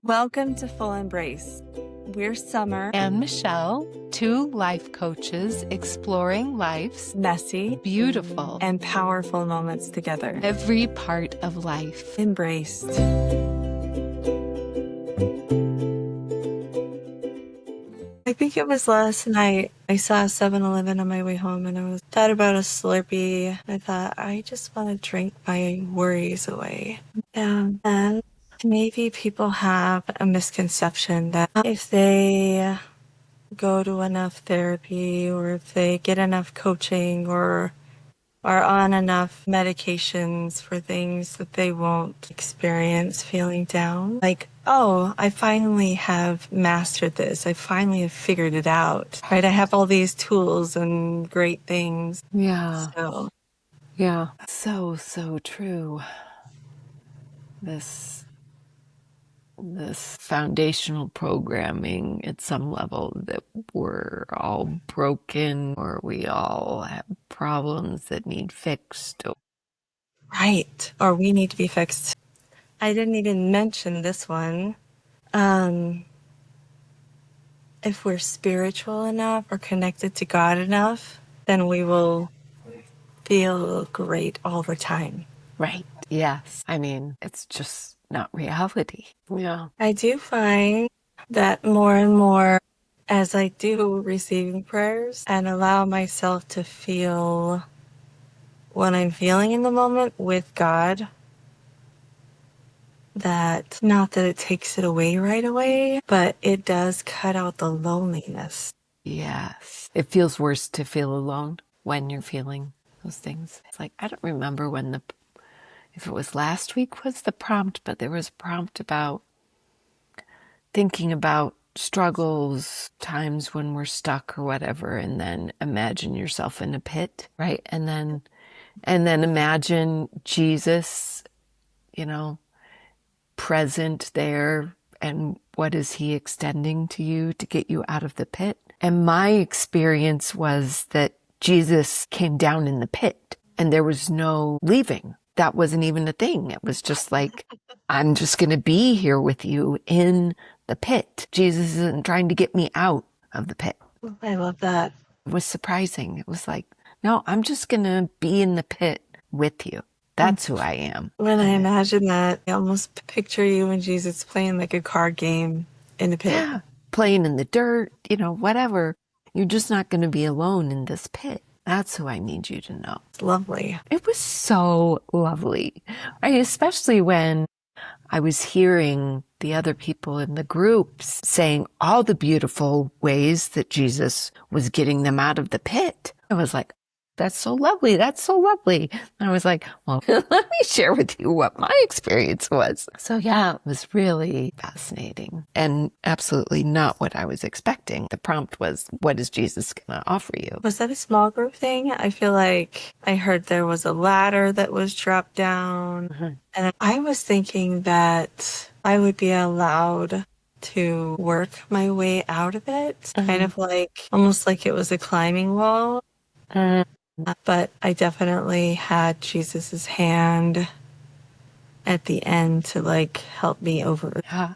Welcome to Full Embrace. We're Summer and Michelle, two life coaches exploring life's messy, beautiful, and powerful moments together. Every part of life embraced. I think it was last night. I saw a 7-Eleven on my way home and I thought about a Slurpee. I thought, I just want to drink my worries away. And maybe people have a misconception that if they go to enough therapy or if they get enough coaching or are on enough medications for things that they won't experience feeling down. Like, oh, I finally have mastered this. I finally have figured it out, right? I have all these tools and great things. Yeah. So, yeah. So true. This foundational programming at some level that we're all broken or we all have problems that need fixed. Right. Or we need to be fixed. I didn't even mention this one. If we're spiritual enough or connected to God enough, then we will feel great all the time. Right. Yes. I mean, it's just not reality. Yeah. I do find that more and more as I do receiving prayers and allow myself to feel what I'm feeling in the moment with God, that not that it takes it away right away, but it does cut out the loneliness. Yes. It feels worse to feel alone when you're feeling those things. It's like, I don't remember when if it was last week was the prompt, but there was a prompt about thinking about struggles, times when we're stuck or whatever, and then imagine yourself in a pit, right? And then imagine Jesus, present there, and what is he extending to you to get you out of the pit? And my experience was that Jesus came down in the pit and there was no leaving. That wasn't even a thing. It was just like, I'm just going to be here with you in the pit. Jesus isn't trying to get me out of the pit. I love that. It was surprising. It was like, no, I'm just going to be in the pit with you. That's who I am. When I imagine that, I almost picture you and Jesus playing like a card game in the pit. Yeah, playing in the dirt, whatever. You're just not going to be alone in this pit. That's who I need you to know. It's lovely. It was so lovely. Especially when I was hearing the other people in the groups saying all the beautiful ways that Jesus was getting them out of the pit. I was like, that's so lovely. That's so lovely. And I was like, well, let me share with you what my experience was. So yeah, it was really fascinating and absolutely not what I was expecting. The prompt was, what is Jesus going to offer you? Was that a small group thing? I feel like I heard there was a ladder that was dropped down. Mm-hmm. And I was thinking that I would be allowed to work my way out of it. Mm-hmm. Kind of like, almost like it was a climbing wall. Mm-hmm. But I definitely had Jesus's hand at the end to help me over. Yeah.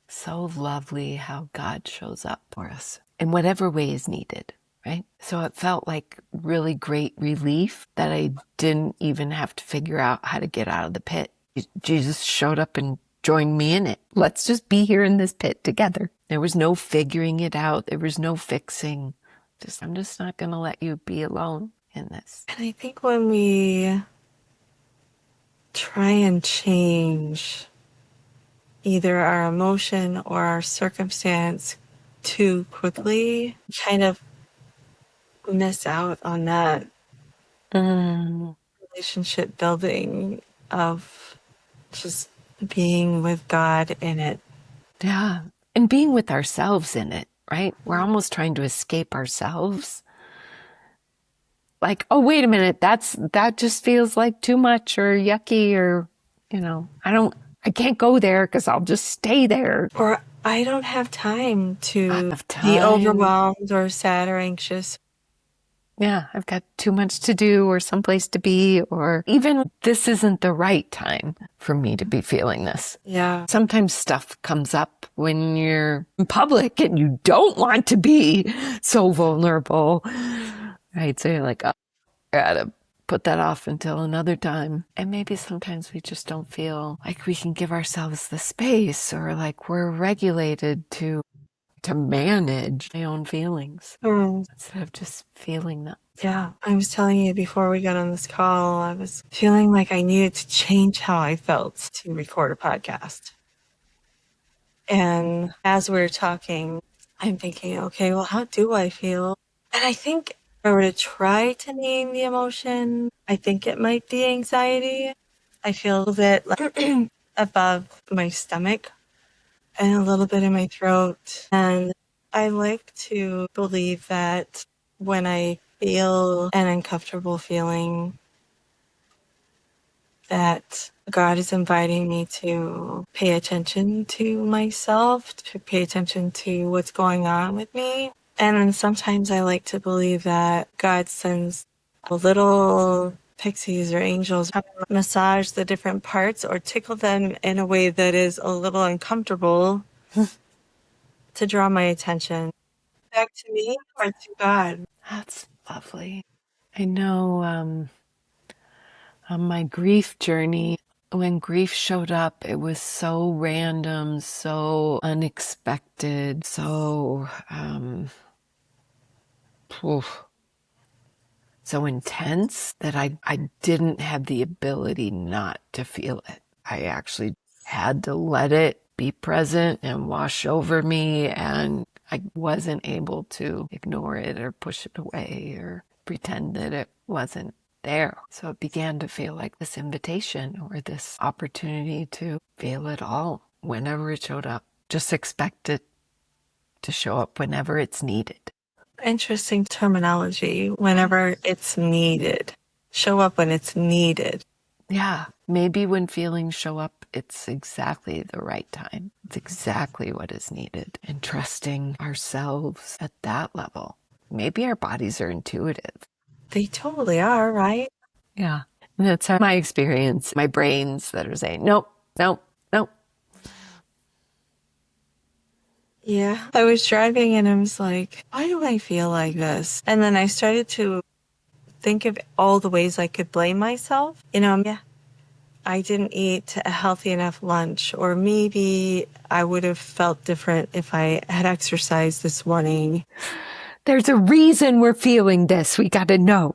So lovely how God shows up for us in whatever way is needed, right? So it felt like really great relief that I didn't even have to figure out how to get out of the pit. Jesus showed up and joined me in it. Let's just be here in this pit together. There was no figuring it out. There was no fixing. I'm just not going to let you be alone in this. And I think when we try and change either our emotion or our circumstance too quickly, kind of miss out on that relationship building of just being with God in it. Yeah. And being with ourselves in it, right? We're almost trying to escape ourselves. Like, oh, wait a minute, that just feels like too much or yucky or, I can't go there because I'll just stay there. Or I don't have time to be overwhelmed or sad or anxious. Yeah, I've got too much to do or someplace to be, or even this isn't the right time for me to be feeling this. Yeah. Sometimes stuff comes up when you're in public and you don't want to be so vulnerable, right? So you're like, oh, I gotta put that off until another time. And maybe sometimes we just don't feel like we can give ourselves the space or like we're regulated to manage my own feelings instead of just feeling them. Yeah. I was telling you before we got on this call, I was feeling like I needed to change how I felt to record a podcast. And as we were talking, I'm thinking, okay, well, how do I feel? And I think if I were to try to name the emotion, I think it might be anxiety. I feel a bit like above my stomach and a little bit in my throat. And I like to believe that when I feel an uncomfortable feeling, that God is inviting me to pay attention to myself, to pay attention to what's going on with me. And then sometimes I like to believe that God sends little pixies or angels to massage the different parts or tickle them in a way that is a little uncomfortable to draw my attention back to me or to God. That's lovely. I know on my grief journey, when grief showed up, it was so random, so unexpected, so oof, so intense that I didn't have the ability not to feel it. I actually had to let it be present and wash over me, and I wasn't able to ignore it or push it away or pretend that it wasn't there. So it began to feel like this invitation or this opportunity to feel it all whenever it showed up. Just expect it to show up whenever it's needed. Interesting terminology. Whenever it's needed. Show up when it's needed. Yeah, maybe when feelings show up, it's exactly the right time. It's exactly what is needed. And trusting ourselves at that level. Maybe our bodies are intuitive. They totally are, right? Yeah. And that's my experience. My brains that are saying, nope, nope, nope. Yeah. I was driving and I was like, why do I feel like this? And then I started to think of all the ways I could blame myself. Yeah, I didn't eat a healthy enough lunch, or maybe I would have felt different if I had exercised this morning. There's a reason we're feeling this. We got to know.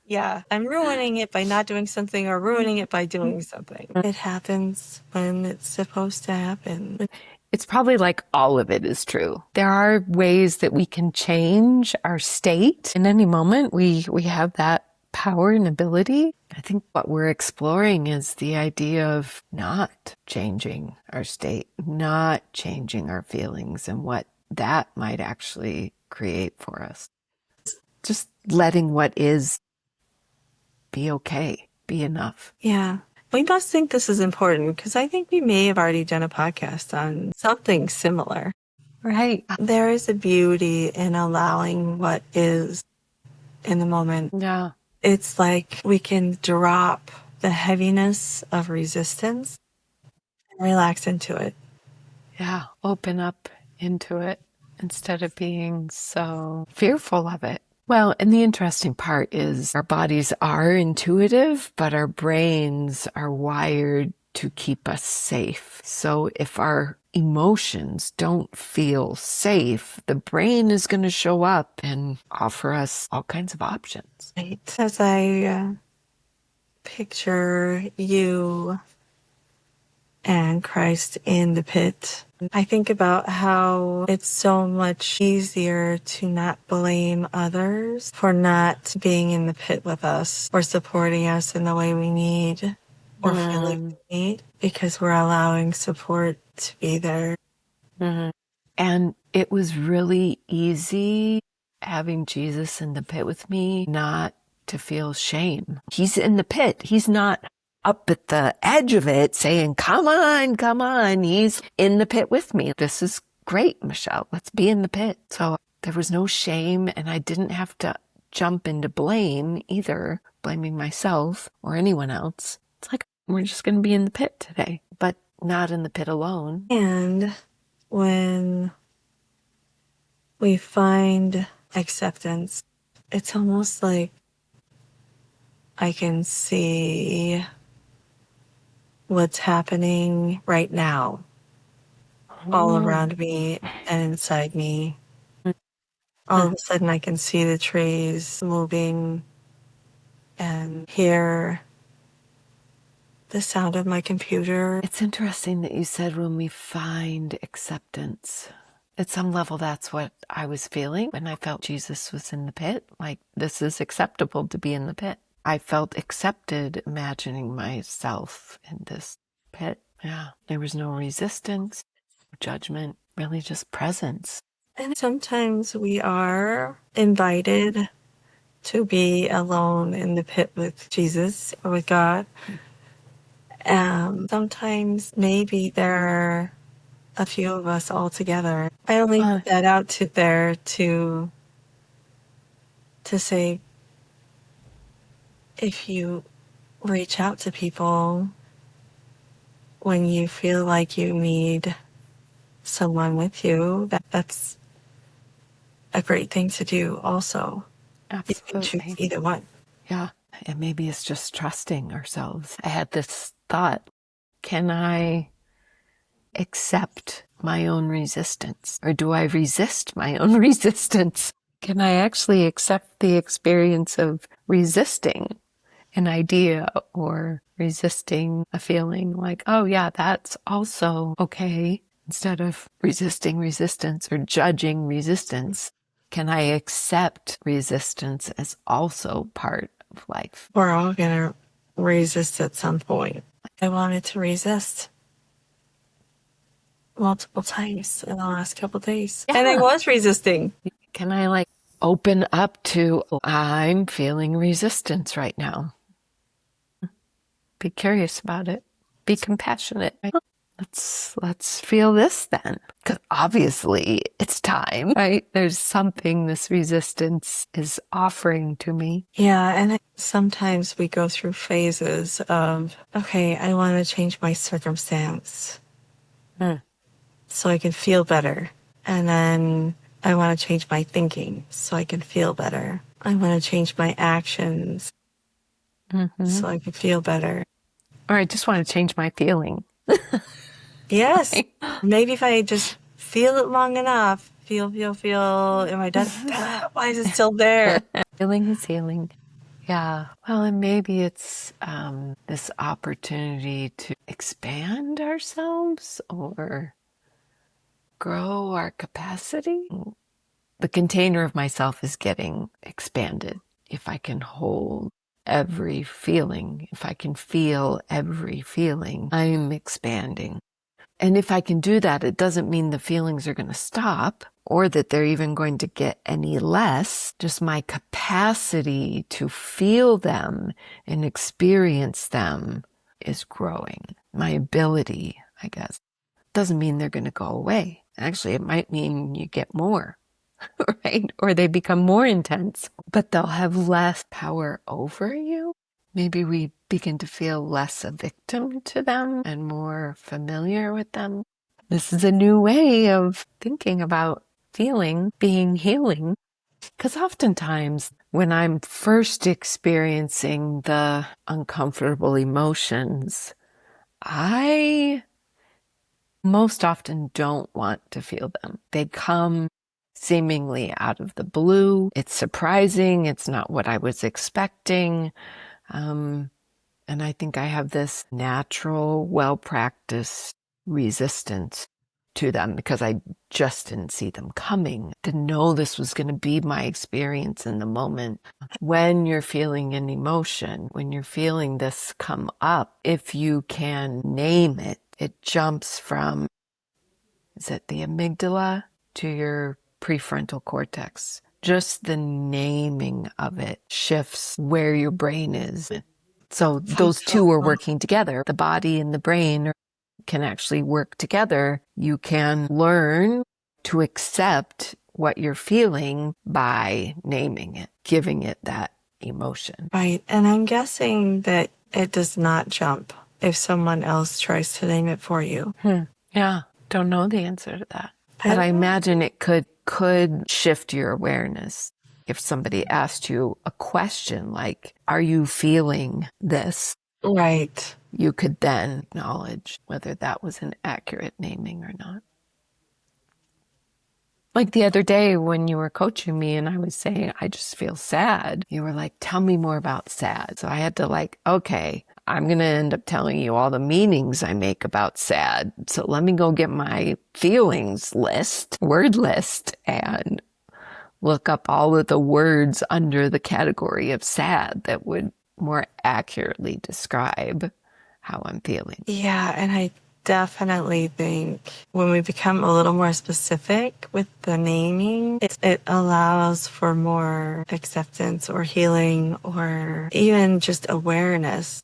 Yeah, I'm ruining it by not doing something or ruining it by doing something. It happens when it's supposed to happen. It's probably like all of it is true. There are ways that we can change our state. In any moment, we have that power and ability. I think what we're exploring is the idea of not changing our state, not changing our feelings and what that might actually create for us. Just letting what is be okay, be enough. Yeah. We must think this is important because I think we may have already done a podcast on something similar. Right. There is a beauty in allowing what is in the moment. Yeah. It's like we can drop the heaviness of resistance and relax into it. Yeah. Open up into it instead of being so fearful of it. Well, and the interesting part is our bodies are intuitive, but our brains are wired to keep us safe. So if our emotions don't feel safe, the brain is going to show up and offer us all kinds of options. Right. As I picture you and Christ in the pit, I think about how it's so much easier to not blame others for not being in the pit with us or supporting us in the way we need or feel like we need, because we're allowing support to be there. And it was really easy having Jesus in the pit with me, not to feel shame. He's in the pit. He's not up at the edge of it saying, come on, come on. He's in the pit with me. This is great, Michelle. Let's be in the pit. So there was no shame and I didn't have to jump into blame either, blaming myself or anyone else. It's like, we're just going to be in the pit today, but not in the pit alone. And when we find acceptance, it's almost like I can see what's happening right now, all around me and inside me. All of a sudden, I can see the trees moving and hear the sound of my computer. It's interesting that you said when we find acceptance. At some level, that's what I was feeling when I felt Jesus was in the pit. Like, this is acceptable to be in the pit. I felt accepted imagining myself in this pit. Yeah, there was no resistance, no judgment, really just presence. And sometimes we are invited to be alone in the pit with Jesus or with God. Sometimes maybe there are a few of us all together. I only put that out to there to say, if you reach out to people when you feel like you need someone with you, that's a great thing to do also. You can choose Absolutely. either one. Yeah. And maybe it's just trusting ourselves. I had this thought, can I accept my own resistance? Or do I resist my own resistance? Can I actually accept the experience of resisting an idea or resisting a feeling like, oh yeah, that's also okay, instead of resisting resistance or judging resistance? Can I accept resistance as also part of life? We're all going to resist at some point. I wanted to resist multiple times in the last couple of days. Yeah. And I was resisting. Can I like open up to, I'm feeling resistance right now? Be curious about it. Be compassionate. Right? Let's feel this then. Because obviously it's time, right? There's something this resistance is offering to me. Yeah, and sometimes we go through phases of, okay, I want to change my circumstance so I can feel better. And then I want to change my thinking so I can feel better. I want to change my actions so I can feel better. Or I just want to change my feeling. Yes. Maybe if I just feel it long enough, feel, am I done? Why is it still there? Feeling is healing. Yeah. Well, and maybe it's this opportunity to expand ourselves or grow our capacity. The container of myself is getting expanded. If I can hold every feeling, if I can feel every feeling, I'm expanding. And if I can do that, it doesn't mean the feelings are going to stop or that they're even going to get any less. Just my capacity to feel them and experience them is growing. My ability, I guess, doesn't mean they're going to go away. Actually, it might mean you get more, right? Or they become more intense, but they'll have less power over you. Maybe we begin to feel less a victim to them and more familiar with them. This is a new way of thinking about feeling, being healing. Because oftentimes when I'm first experiencing the uncomfortable emotions, I most often don't want to feel them. They come seemingly out of the blue. It's surprising. It's not what I was expecting. And I think I have this natural, well-practiced resistance to them because I just didn't see them coming. Didn't know this was going to be my experience in the moment. When you're feeling an emotion, when you're feeling this come up, if you can name it, it jumps from, is it the amygdala to your prefrontal cortex? Just the naming of it shifts where your brain is. So those two are working together. The body and the brain can actually work together. You can learn to accept what you're feeling by naming it, giving it that emotion. Right. And I'm guessing that it does not jump if someone else tries to name it for you. Yeah, don't know the answer to that. I But don't I know. imagine it could shift your awareness. If somebody asked you a question like, are you feeling this? Right. You could then acknowledge whether that was an accurate naming or not. Like the other day when you were coaching me and I was saying, I just feel sad, you were like, tell me more about sad. So I had to like, okay, I'm going to end up telling you all the meanings I make about sad. So let me go get my feelings list, word list, and look up all of the words under the category of sad that would more accurately describe how I'm feeling. Yeah. And I definitely think when we become a little more specific with the naming, it allows for more acceptance or healing or even just awareness.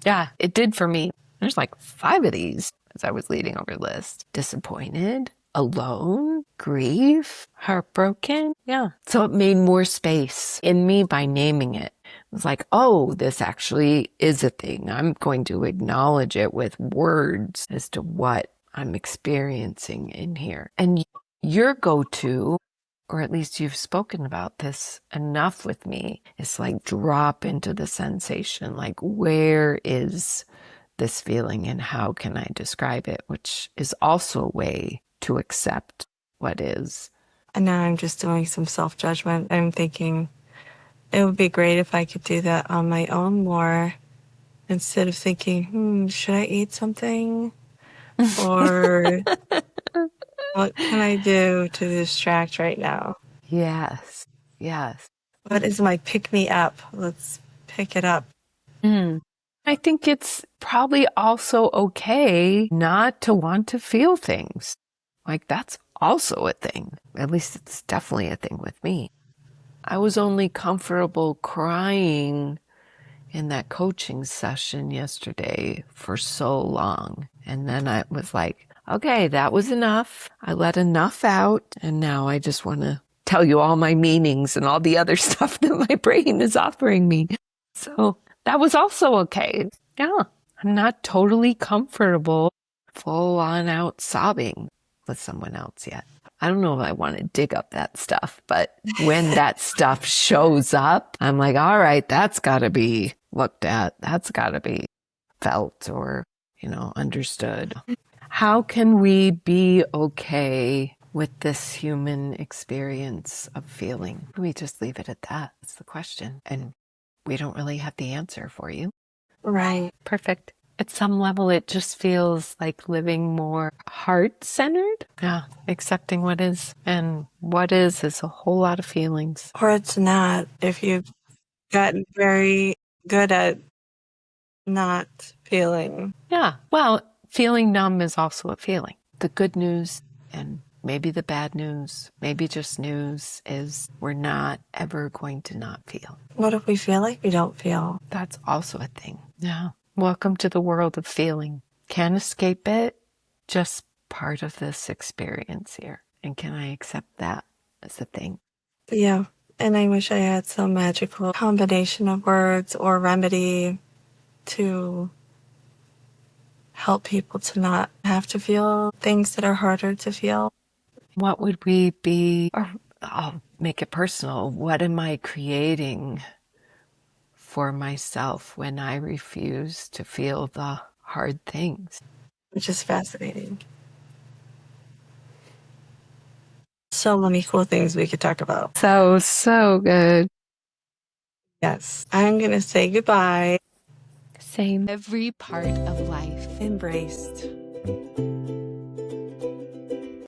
Yeah, it did for me. There's like 5 of these as I was leading over the list. Disappointed, alone, grief, heartbroken. Yeah. So it made more space in me by naming it. It was like, oh, this actually is a thing. I'm going to acknowledge it with words as to what I'm experiencing in here. And your go-to, or at least you've spoken about this enough with me, is like drop into the sensation. Like, where is this feeling and how can I describe it? Which is also a way to accept what is. And now I'm just doing some self judgment. I'm thinking it would be great if I could do that on my own more instead of thinking, should I eat something? Or what can I do to distract right now? Yes. Yes. What is my pick me up? Let's pick it up. Mm. I think it's probably also okay not to want to feel things. Like that's also a thing. At least it's definitely a thing with me. I was only comfortable crying in that coaching session yesterday for so long. And then I was like, okay, that was enough. I let enough out. And now I just want to tell you all my meanings and all the other stuff that my brain is offering me. So that was also okay. Yeah, I'm not totally comfortable full on out sobbing with someone else yet. I don't know if I want to dig up that stuff, but when that stuff shows up, I'm like, all right, that's got to be looked at. That's got to be felt or, understood. How can we be okay with this human experience of feeling? We just leave it at that. That's the question. And we don't really have the answer for you. Right. Perfect. At some level, it just feels like living more heart-centered. Yeah, accepting what is. And what is a whole lot of feelings. Or it's not if you've gotten very good at not feeling. Yeah, well, feeling numb is also a feeling. The good news and maybe the bad news, maybe just news, is we're not ever going to not feel. What if we feel like we don't feel? That's also a thing. Yeah. Welcome to the world of feeling. Can't escape it. Just part of this experience here. And can I accept that as a thing? Yeah. And I wish I had some magical combination of words or remedy to help people to not have to feel things that are harder to feel. What would we be, or I'll make it personal, what am I creating for myself when I refuse to feel the hard things? Which is fascinating. So many cool things we could talk about. So good. Yes. I'm going to say goodbye. Same. Every part of life Embraced.